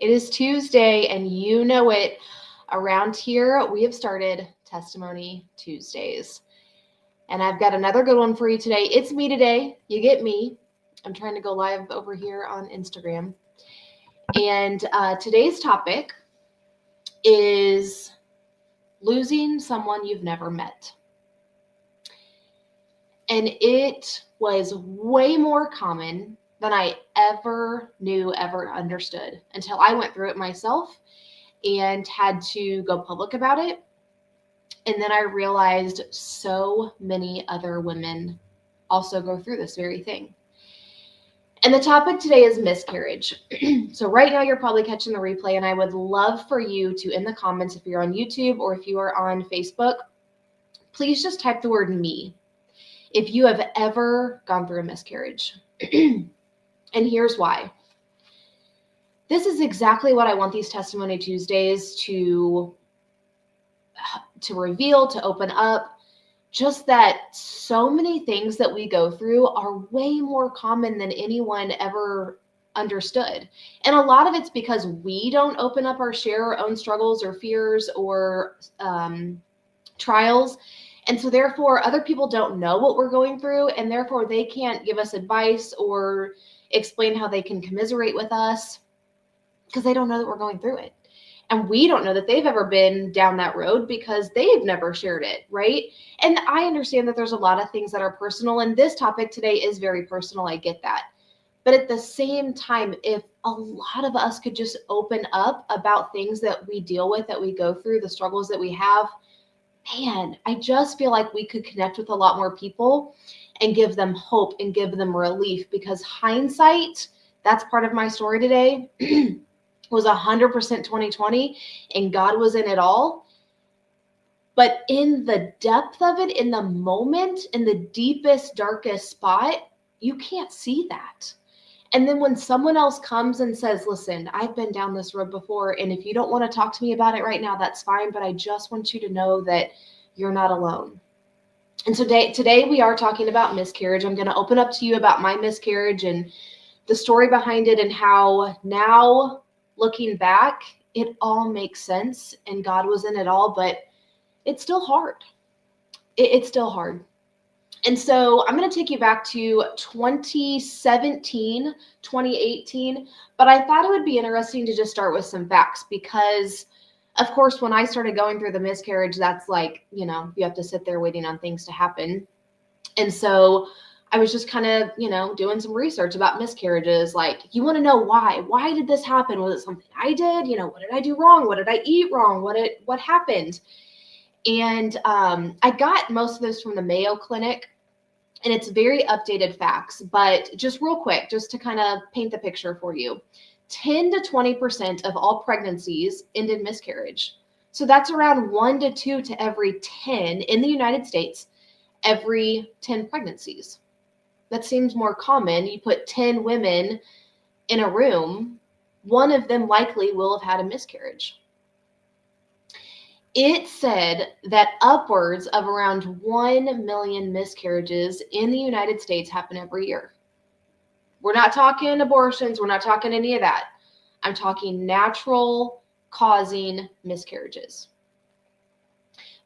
It is Tuesday, and you know it. Around here, we have started Testimony Tuesdays. And I've got another good one for you today. It's me today. You get me. I'm trying to go live over here on Instagram. And today's topic is losing someone you've never met. And it was way more common than I ever understood until I went through it myself and had to go public about it. And then I realized so many other women also go through this very thing. And the topic today is miscarriage. So right now you're probably catching the replay, and I would love for you to, in the comments, if you're on YouTube or if you are on Facebook, please just type the word me if you have ever gone through a miscarriage. And here's why. This is exactly what I want these Testimony Tuesdays to reveal, to open up. Just that so many things that we go through are way more common than anyone ever understood. And a lot of it's because we don't open up or share our own struggles or fears or trials. And so therefore other people don't know what we're going through, and therefore they can't give us advice or explain how they can commiserate with us because they don't know that we're going through it. And we don't know that they've ever been down that road because they've never shared it, right? And I understand that there's a lot of things that are personal, and this topic today is very personal. I get that. But at the same time, if a lot of us could just open up about things that we deal with, that we go through, the struggles that we have, man, I just feel like we could connect with a lot more people and give them hope and give them relief, because hindsight, that's part of my story today, was 100% 2020, and God was in it all. But in the depth of it, in the moment, in the deepest, darkest spot, you can't see that. And then when someone else comes and says, listen, I've been down this road before, and if you don't want to talk to me about it right now, that's fine, but I just want you to know that you're not alone. And so today we are talking about miscarriage. I'm going to open up to you about my miscarriage and the story behind it, and how now, looking back, it all makes sense and God was in it all, but it's still hard. It's still hard. And so I'm going to take you back to 2017, 2018, but I thought it would be interesting to just start with some facts because, of course, when I started going through the miscarriage, that's like, you have to sit there waiting on things to happen. And so I was just kind of, doing some research about miscarriages. Like, you want to know why? Why did this happen? Was it something I did? What did I do wrong? What did I eat wrong? What happened? And I got most of this from the Mayo Clinic, and it's very updated facts. But just real quick, just to kind of paint the picture for you, 10 to 20% of all pregnancies end in miscarriage. So that's around 1 to 2 to every 10 in the United States, every 10 pregnancies. That seems more common. You put 10 women in a room, one of them likely will have had a miscarriage. It said that upwards of around 1 million miscarriages in the United States happen every year. We're not talking abortions. We're not talking any of that. I'm talking natural causing miscarriages.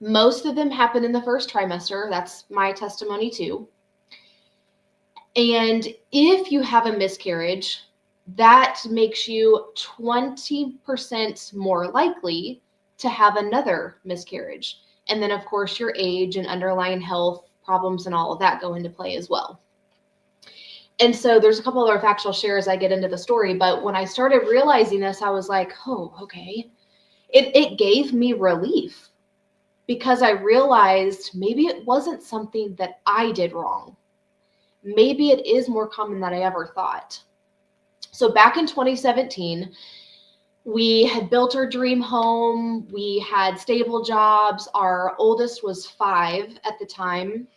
Most of them happen in the first trimester. That's my testimony too. And if you have a miscarriage, that makes you 20% more likely to have another miscarriage. And then, of course, your age and underlying health problems and all of that go into play as well. And so there's a couple other factual shares I get into the story, but when I started realizing this, I was like, oh, okay. It gave me relief because I realized maybe it wasn't something that I did wrong. Maybe it is more common than I ever thought. So back in 2017, we had built our dream home. We had stable jobs. Our oldest was 5 at the time.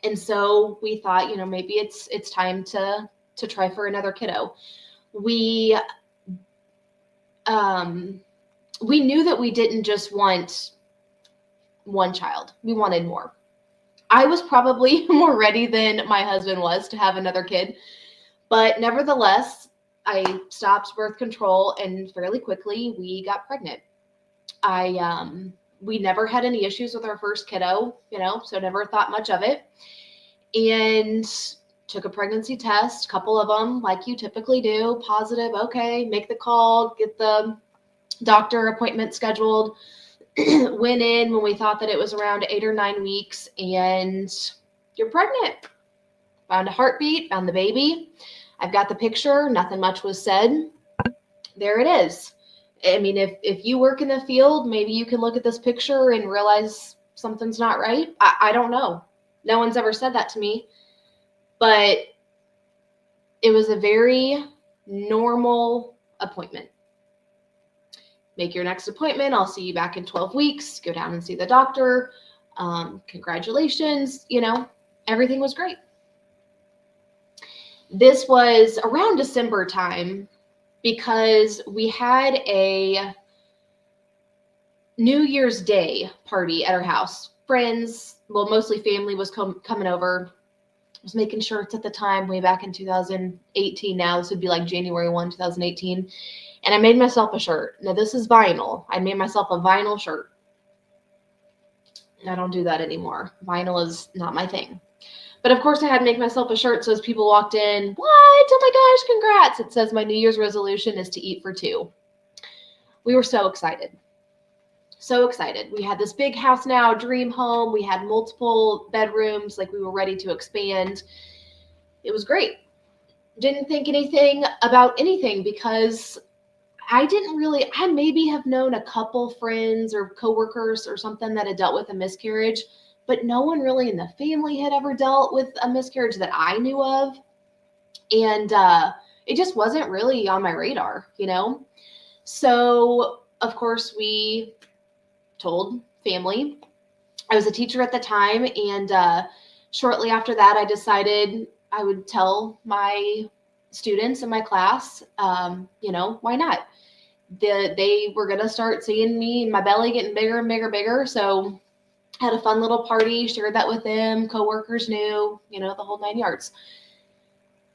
And so we thought, maybe it's time to try for another kiddo. We knew that we didn't just want one child. We wanted more. I was probably more ready than my husband was to have another kid. But nevertheless, I stopped birth control, and fairly quickly we got pregnant. We never had any issues with our first kiddo, so never thought much of it. And took a pregnancy test, a couple of them, like you typically do, positive, okay, make the call, get the doctor appointment scheduled. Went in when we thought that it was around 8 or 9 weeks, and you're pregnant. Found a heartbeat, found the baby. I've got the picture, nothing much was said. There it is. I mean, if you work in the field, maybe you can look at this picture and realize something's not right. I don't know. No one's ever said that to me. But it was a very normal appointment. Make your next appointment. I'll see you back in 12 weeks. Go down and see the doctor. Congratulations. Everything was great. This was around December time because we had a New Year's Day party at our house. Friends, well, mostly family was coming over. I was making shirts at the time, way back in 2018 now. This would be like January 1, 2018. And I made myself a shirt. Now, this is vinyl. I made myself a vinyl shirt. I don't do that anymore. Vinyl is not my thing. But of course, I had to make myself a shirt so as people walked in, what? Oh my gosh, congrats. It says my New Year's resolution is to eat for two. We were so excited. So excited. We had this big house now, dream home. We had multiple bedrooms, like we were ready to expand. It was great. Didn't think anything about anything because I maybe have known a couple friends or coworkers or something that had dealt with a miscarriage, but no one really in the family had ever dealt with a miscarriage that I knew of. And it just wasn't really on my radar, So, of course, we told family. I was a teacher at the time, and shortly after that, I decided I would tell my students in my class, why not? They were going to start seeing me and my belly getting bigger and bigger and bigger. So had a fun little party, shared that with them. Coworkers knew, the whole 9 yards.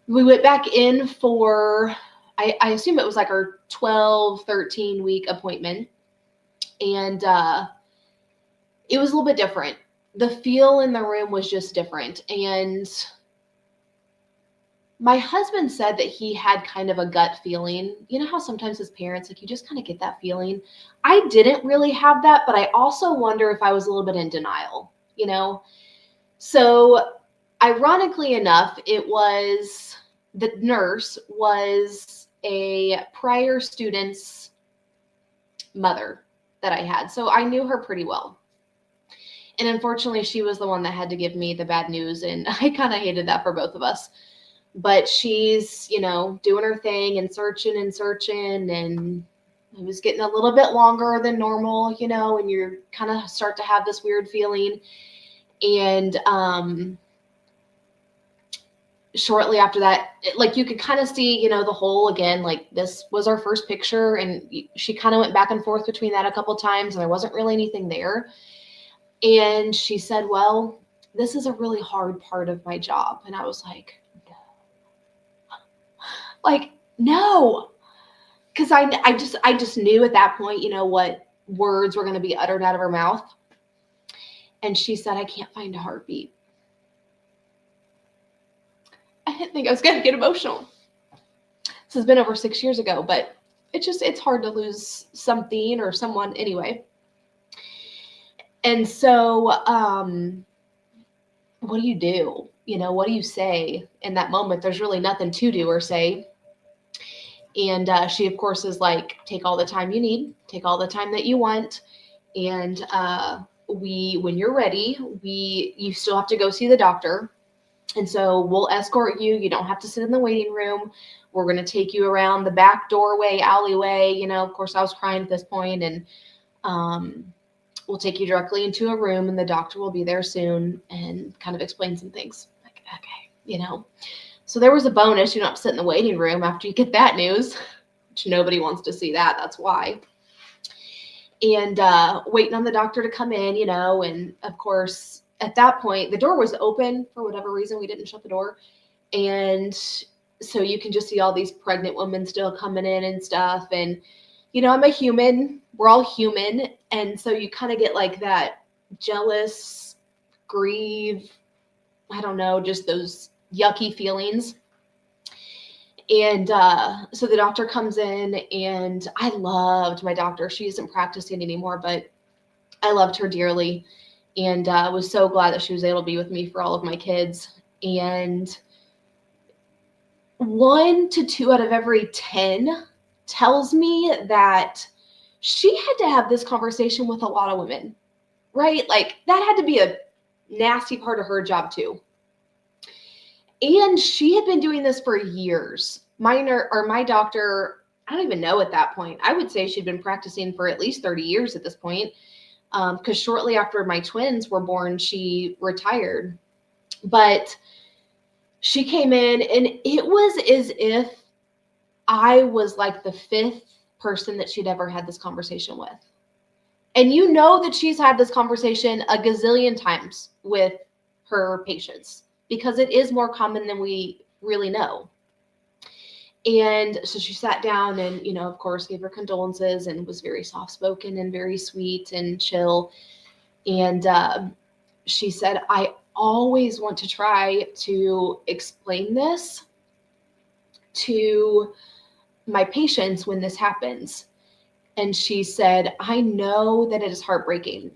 We went back in for, I assume it was like our 12, 13 week appointment. And it was a little bit different. The feel in the room was just different. And my husband said that he had kind of a gut feeling. You know how sometimes as parents, like you just kind of get that feeling? I didn't really have that, but I also wonder if I was a little bit in denial, So ironically enough, the nurse was a prior student's mother that I had. So I knew her pretty well. And unfortunately, she was the one that had to give me the bad news. And I kind of hated that for both of us. But she's, doing her thing and searching. And it was getting a little bit longer than normal, and you kind of start to have this weird feeling. And shortly after that, like you could kind of see, the hole again, like this was our first picture. And she kind of went back and forth between that a couple times. And there wasn't really anything there. And she said, well, this is a really hard part of my job. And I was like, no, because I just knew at that point, what words were going to be uttered out of her mouth. And she said, I can't find a heartbeat. I didn't think I was going to get emotional. This has been over 6 years ago, but it's hard to lose something or someone anyway. And so, what do you do? What do you say in that moment? There's really nothing to do or say. And she, of course, is like, take all the time you need, take all the time that you want. And when you're ready, you still have to go see the doctor. And so we'll escort you. You don't have to sit in the waiting room. We're going to take you around the back doorway, alleyway. Of course, I was crying at this point. And we'll take you directly into a room, and the doctor will be there soon and kind of explain some things. Like, okay, So there was a bonus. You don't have to sit in the waiting room after you get that news, which nobody wants to see that. That's why. And waiting on the doctor to come in, and of course, at that point, the door was open for whatever reason. We didn't shut the door. And So you can just see all these pregnant women still coming in and stuff. And, I'm a human. We're all human. And so you kind of get like that jealous, grieve, I don't know, just those yucky feelings. And so the doctor comes in, and I loved my doctor. She isn't practicing anymore, but I loved her dearly, and was so glad that she was able to be with me for all of my kids. And 1 to 2 out of every 10 tells me that she had to have this conversation with a lot of women, right? Like that had to be a nasty part of her job too. And she had been doing this for years. My doctor, I don't even know at that point. I would say she'd been practicing for at least 30 years at this point. Because shortly after my twins were born, she retired. But she came in, and it was as if I was like the 5th person that she'd ever had this conversation with. And you know that she's had this conversation a gazillion times with her patients, because it is more common than we really know. And so she sat down and, of course, gave her condolences and was very soft-spoken and very sweet and chill. And she said, I always want to try to explain this to my patients when this happens. And she said, I know that it is heartbreaking.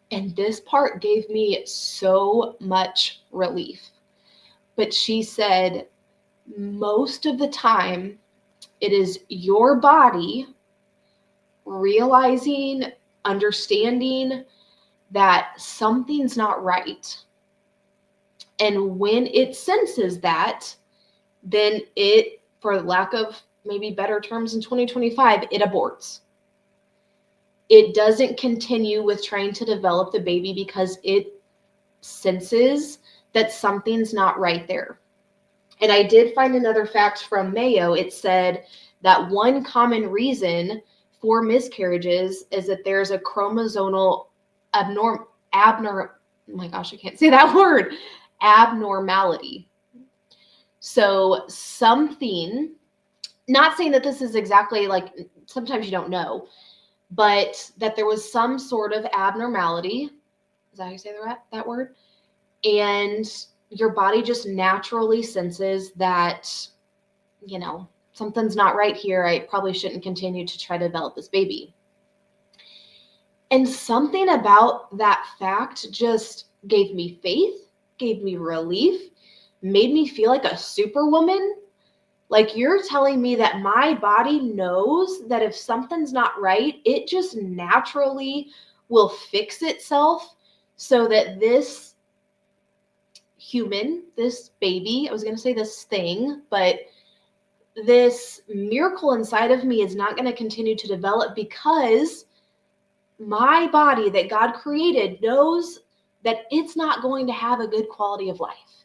And this part gave me so much relief. But she said, most of the time, it is your body realizing, understanding that something's not right. And when it senses that, then it, for lack of maybe better terms in 2025, it aborts. It doesn't continue with trying to develop the baby because it senses that something's not right there. And I did find another fact from Mayo. It said that one common reason for miscarriages is that there's a chromosomal abnormality. So something, not saying that this is exactly like, sometimes you don't know, but that there was some sort of abnormality. Is that how you say that word? And your body just naturally senses that, something's not right here. I probably shouldn't continue to try to develop this baby. And something about that fact just gave me faith, gave me relief, made me feel like a superwoman. Like, you're telling me that my body knows that if something's not right, it just naturally will fix itself so that this human, this baby, I was going to say this thing, but this miracle inside of me is not going to continue to develop because my body that God created knows that it's not going to have a good quality of life,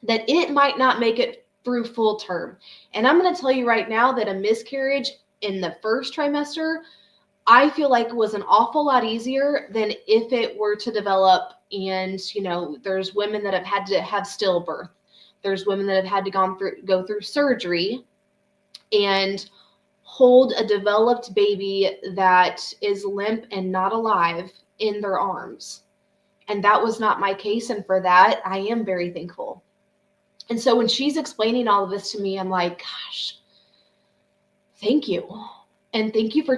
that it might not make it through full term. And I'm going to tell you right now that a miscarriage in the first trimester, I feel like it was an awful lot easier than if it were to develop. And, there's women that have had to have stillbirth. There's women that have had to go through surgery and hold a developed baby that is limp and not alive in their arms. And that was not my case. And for that, I am very thankful. And so when she's explaining all of this to me, I'm like, gosh, thank you. And thank you for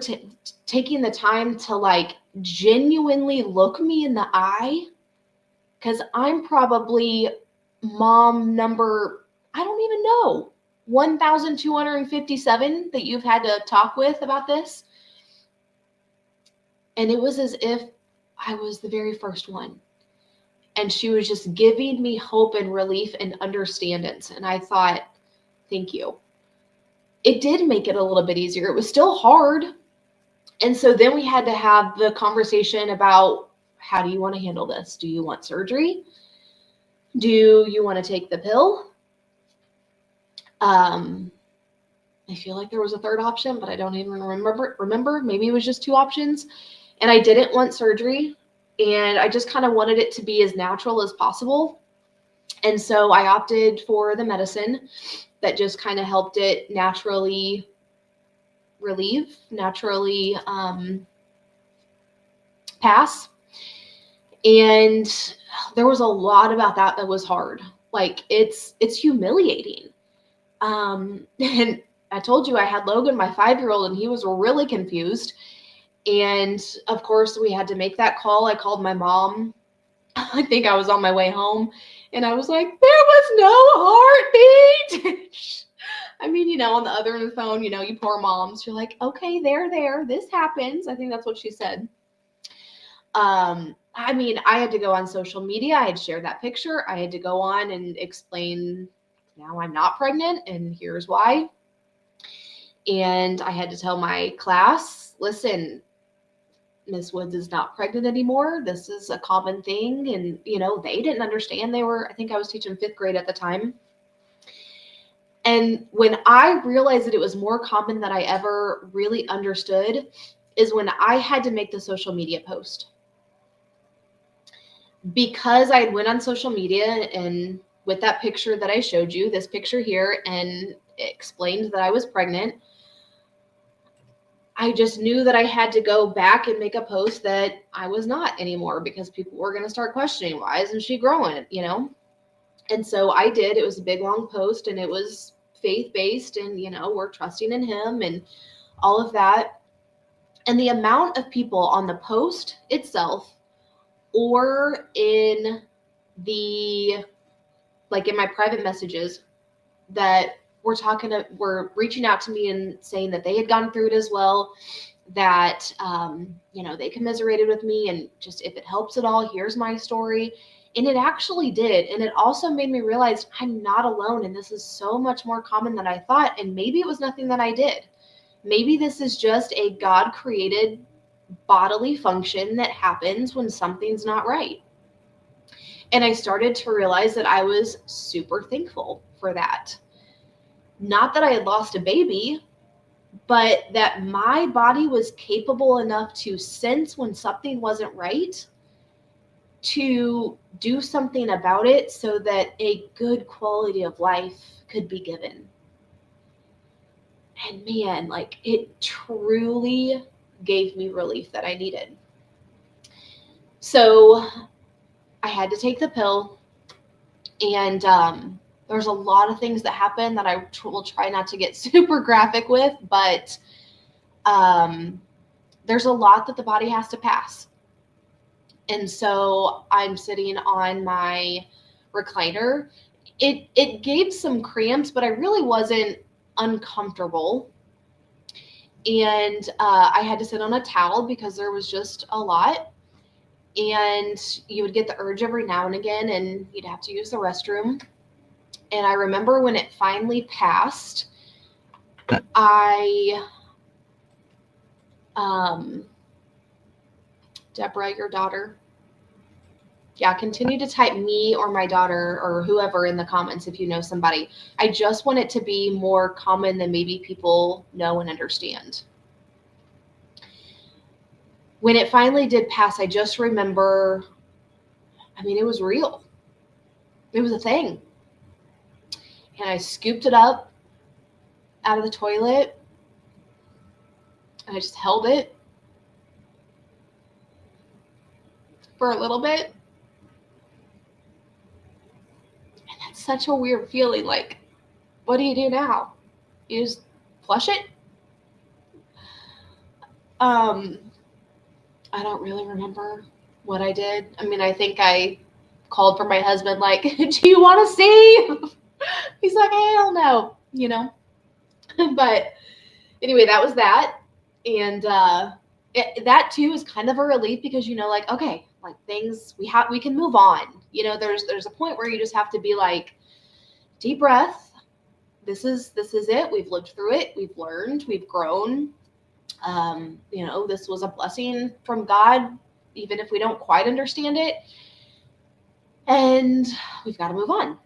taking the time to genuinely look me in the eye. Because I'm probably mom number, I don't even know, 1,257 that you've had to talk with about this. And it was as if I was the very first one. And she was just giving me hope and relief and understandings. And I thought, thank you. It did make it a little bit easier. It was still hard. And so then we had to have the conversation about, how do you want to handle this? Do you want surgery? Do you want to take the pill? I feel like there was a third option, but I don't even remember. Maybe it was just 2 options. And I didn't want surgery. And I just kind of wanted it to be as natural as possible. And so I opted for the medicine that just kind of helped it naturally naturally pass. And there was a lot about that was hard. Like it's humiliating. And I told you I had Logan, my 5-year-old, and he was really confused. And of course, we had to make that call. I called my mom. I think I was on my way home, and I was like, there was no heartbeat. I mean, on the other end of the phone, you poor moms, you're like, okay, there, this happens. I think that's what she said. I mean, I had to go on social media. I had shared that picture. I had to go on and explain, now I'm not pregnant, and here's why. And I had to tell my class, listen, Miss Woods is not pregnant anymore. This is a common thing. And, they didn't understand. I think I was teaching 5th grade at the time. And when I realized that it was more common than I ever really understood is when I had to make the social media post. Because I went on social media and with that picture that I showed you, this picture here, and explained that I was pregnant, I just knew that I had to go back and make a post that I was not anymore because people were going to start questioning, why isn't she growing, And so I did. It was a big, long post, and it was faith-based, and, we're trusting in him and all of that. And the amount of people on the post itself or in in my private messages that were reaching out to me and saying that they had gone through it as well, that, they commiserated with me, and just, if it helps at all, here's my story. And it actually did. And it also made me realize I'm not alone. And this is so much more common than I thought. And maybe it was nothing that I did. Maybe this is just a God created bodily function that happens when something's not right. And I started to realize that I was super thankful for that. Not that I had lost a baby, but that my body was capable enough to sense when something wasn't right, to do something about it so that a good quality of life could be given. And man, it truly gave me relief that I needed. So I had to take the pill, and there's a lot of things that happen that I will try not to get super graphic with, but there's a lot that the body has to pass. And so I'm sitting on my recliner. It gave some cramps, but I really wasn't uncomfortable. And I had to sit on a towel because there was just a lot. And you would get the urge every now and again, and you'd have to use the restroom. And I remember when it finally passed, Deborah, your daughter. Yeah, continue to type me or my daughter or whoever in the comments if you know somebody. I just want it to be more common than maybe people know and understand. When it finally did pass, I just remember, it was real. It was a thing. And I scooped it up out of the toilet. And I just held it for a little bit. And that's such a weird feeling. Like, what do you do now? You just flush it? I don't really remember what I did. I think I called for my husband, like, do you want to see? He's like, hell no, But anyway, that was that. And that too is kind of a relief because, okay, things we can move on. There's a point where you just have to be like, deep breath. This is it. We've lived through it. We've learned. We've grown. This was a blessing from God, even if we don't quite understand it. And we've got to move on.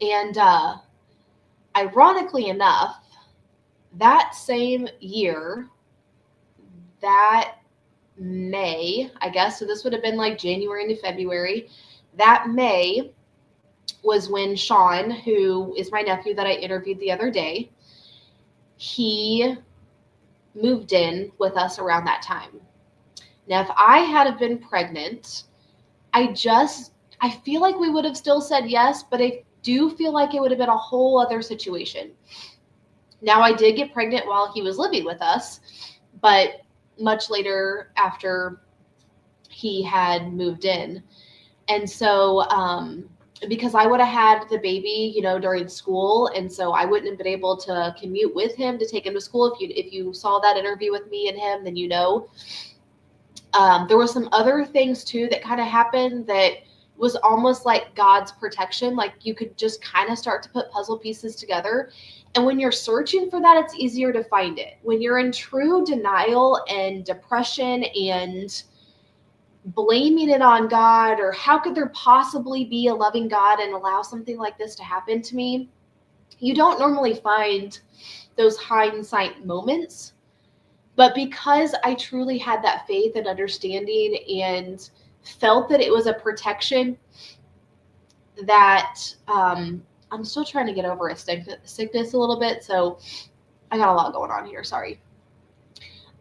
And ironically enough, that same year, that May, I guess, so this would have been like January into February, that May, was when Sean, who is my nephew that I interviewed the other day, he moved in with us around that time. Now, if I had have been pregnant, I feel like we would have still said yes, but I do feel like it would have been a whole other situation. Now, I did get pregnant while he was living with us, but much later after he had moved in. And so, because I would have had the baby, during school, and so I wouldn't have been able to commute with him to take him to school. If you saw that interview with me and him, then there were some other things too that kind of happened that was almost like God's protection. Like you could just kind of start to put puzzle pieces together. And when you're searching for that, it's easier to find it. When you're in true denial and depression and blaming it on God, or how could there possibly be a loving God and allow something like this to happen to me, you don't normally find those hindsight moments. But because I truly had that faith and understanding and felt that it was a protection, that I'm still trying to get over a sickness a little bit, so I got a lot going on here, sorry.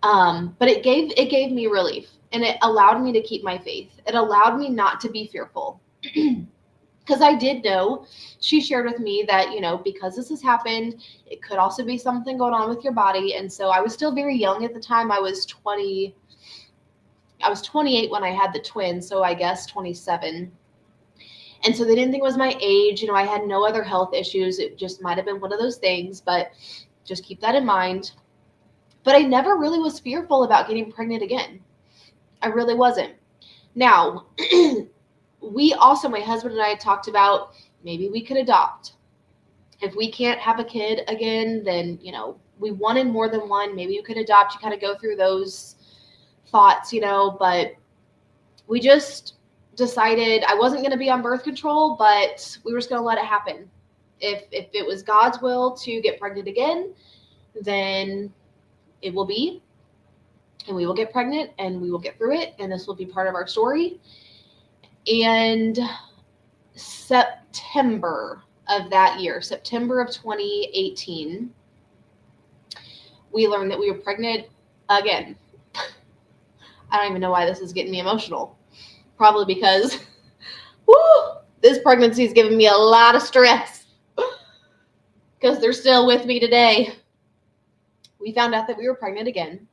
But it gave me relief, and it allowed me to keep my faith. It allowed me not to be fearful. Because I did know, she shared with me that, because this has happened, it could also be something going on with your body. And so I was still very young at the time. I was 28 when I had the twins, so I guess 27. And so they didn't think it was my age. I had no other health issues. It just might have been one of those things, but just keep that in mind. But I never really was fearful about getting pregnant again. I really wasn't. Now, we also, my husband and I talked about maybe we could adopt. If we can't have a kid again, then, we wanted more than one. Maybe you could adopt. You kind of go through those thoughts, but we just decided I wasn't going to be on birth control, but we were just going to let it happen. If it was God's will to get pregnant again, then it will be, and we will get pregnant and we will get through it. And this will be part of our story. And September of that year, September of 2018, we learned that we were pregnant again. I don't even know why this is getting me emotional. Probably because, this pregnancy is giving me a lot of stress. Because they're still with me today. We found out that we were pregnant again.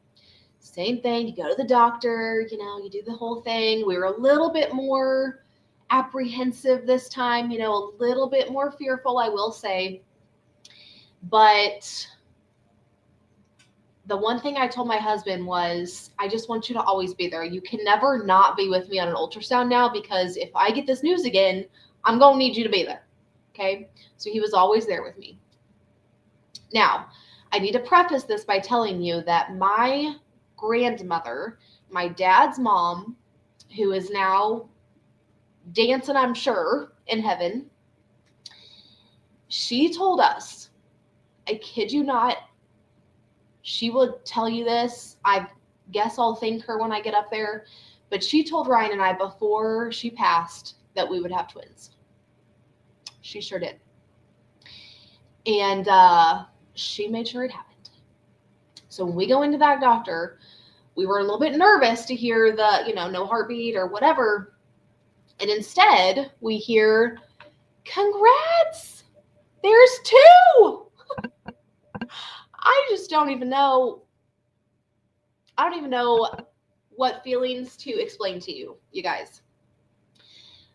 Same thing, you go to the doctor, you do the whole thing. We were a little bit more apprehensive this time, a little bit more fearful, I will say. But the one thing I told my husband was, I just want you to always be there. You can never not be with me on an ultrasound now, because if I get this news again, I'm going to need you to be there. Okay? So he was always there with me. Now, I need to preface this by telling you that my grandmother, my dad's mom, who is now dancing, I'm sure, in heaven, she told us, I kid you not, she will tell you this, I guess I'll thank her when I get up there, but she told Ryan and I before she passed that we would have twins. She sure did. And she made sure it happened. So when we go into that doctor, we were a little bit nervous to hear the, no heartbeat or whatever. And instead, we hear, congrats, there's two. I just don't even know. I don't even know what feelings to explain to you, you guys.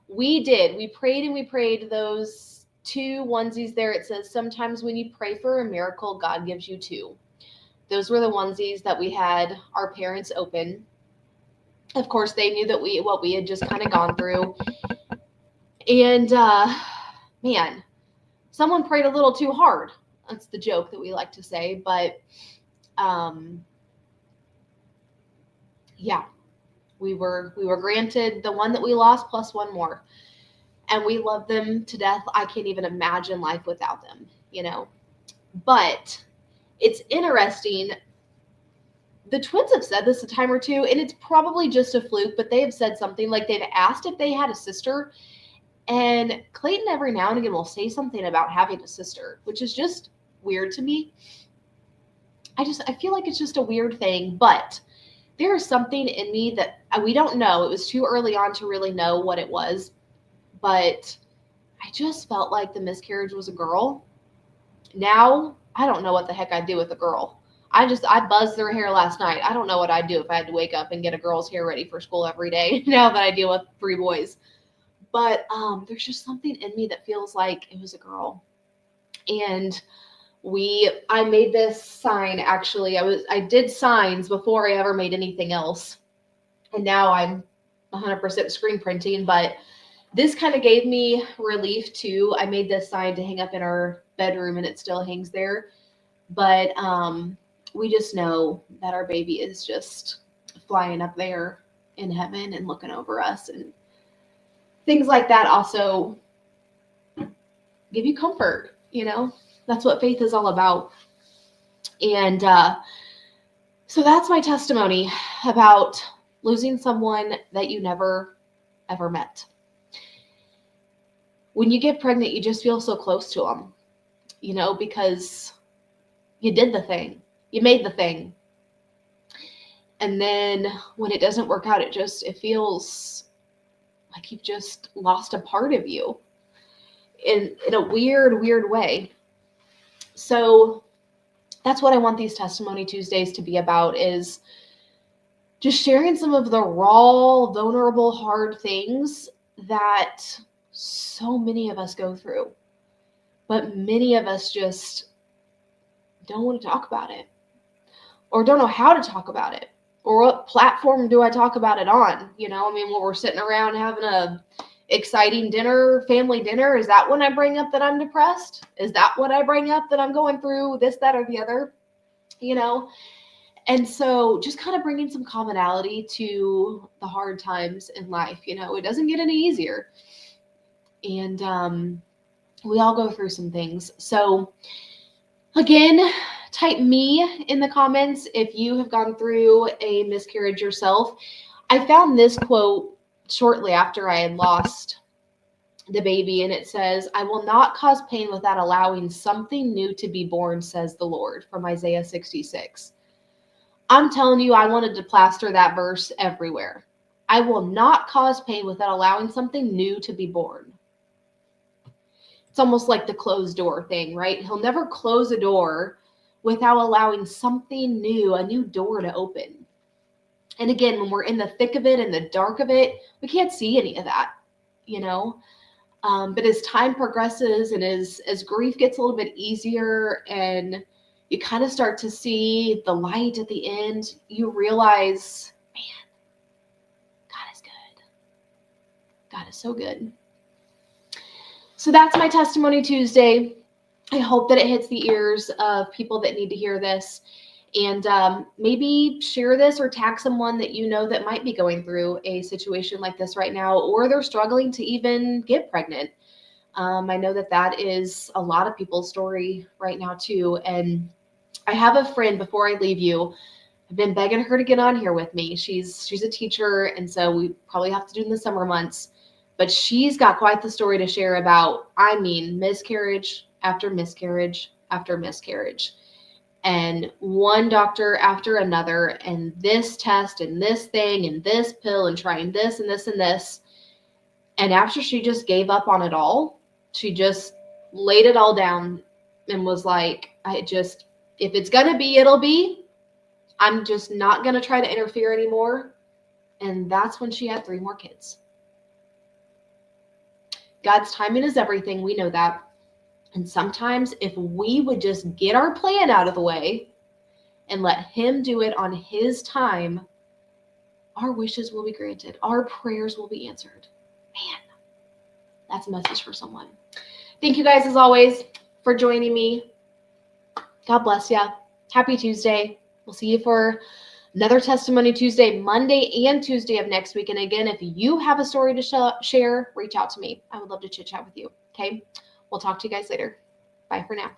We prayed and we prayed those two onesies there. It says, sometimes when you pray for a miracle, God gives you two. Those were the onesies that we had our parents open. Of course, they knew that what we had just kind of gone through. And, man, someone prayed a little too hard. That's the joke that we like to say. But, yeah, we were granted the one that we lost plus one more. And we love them to death. I can't even imagine life without them, But it's interesting. The twins have said this a time or two, and it's probably just a fluke, but they have said something like they've asked if they had a sister, And Clayton every now and again will say something about having a sister, which is just weird to me. I feel like it's just a weird thing, but there is something in me that we don't know. It was too early on to really know what it was, but I just felt like the miscarriage was a girl. Now, I don't know what the heck I'd do with a girl. I buzzed their hair last night. I don't know what I'd do if I had to wake up and get a girl's hair ready for school every day now that I deal with 3 boys. But there's just something in me that feels like it was a girl. And I made this sign actually. I did signs before I ever made anything else. And now I'm 100% screen printing, but this kind of gave me relief too. I made this sign to hang up in our bedroom and it still hangs there. But we just know that our baby is just flying up there in heaven and looking over us, and things like that also give you comfort, That's what faith is all about. And so that's my testimony about losing someone that you never, ever met. When you get pregnant, you just feel so close to them, because you did the thing. You made the thing. And then when it doesn't work out, it feels like you've just lost a part of you in a weird, weird way. So that's what I want these Testimony Tuesdays to be about, is just sharing some of the raw, vulnerable, hard things that so many of us go through. But many of us just don't want to talk about it, or don't know how to talk about it, or what platform do I talk about it on? When we're sitting around having a exciting family dinner, is that when I bring up that I'm depressed? Is that what I bring up, that I'm going through this, that, or the other? And so just kind of bringing some commonality to the hard times in life. It doesn't get any easier. And we all go through some things. So again, type me in the comments if you have gone through a miscarriage yourself. I found this quote shortly after I had lost the baby, and it says, "I will not cause pain without allowing something new to be born, says the Lord," from Isaiah 66. I'm telling you, I wanted to plaster that verse everywhere. I will not cause pain without allowing something new to be born. It's almost like the closed door thing, right? He'll never close a door without allowing something new, a new door to open. And again, when we're in the thick of it, in the dark of it, we can't see any of that, But as time progresses and as grief gets a little bit easier and you kind of start to see the light at the end, you realize, man, God is good. God is so good. So that's my Testimony Tuesday. I hope that it hits the ears of people that need to hear this. And maybe share this or tag someone that you know that might be going through a situation like this right now, or they're struggling to even get pregnant. I know that is a lot of people's story right now too. And I have a friend, before I leave you, I've been begging her to get on here with me. She's a teacher, and so we probably have to do it in the summer months. But she's got quite the story to share about, miscarriage after miscarriage after miscarriage. And one doctor after another, and this test and this thing and this pill and trying this and this and this. And after she just gave up on it all, she just laid it all down and was like, if it's going to be, it'll be. I'm just not going to try to interfere anymore. And that's when she had 3 more kids. God's timing is everything. We know that. And sometimes if we would just get our plan out of the way and let him do it on his time, our wishes will be granted. Our prayers will be answered. Man, that's a message for someone. Thank you guys, as always, for joining me. God bless you. Happy Tuesday. We'll see you for another Testimony Tuesday, Monday and Tuesday of next week. And again, if you have a story to share, reach out to me. I would love to chit chat with you. Okay. We'll talk to you guys later. Bye for now.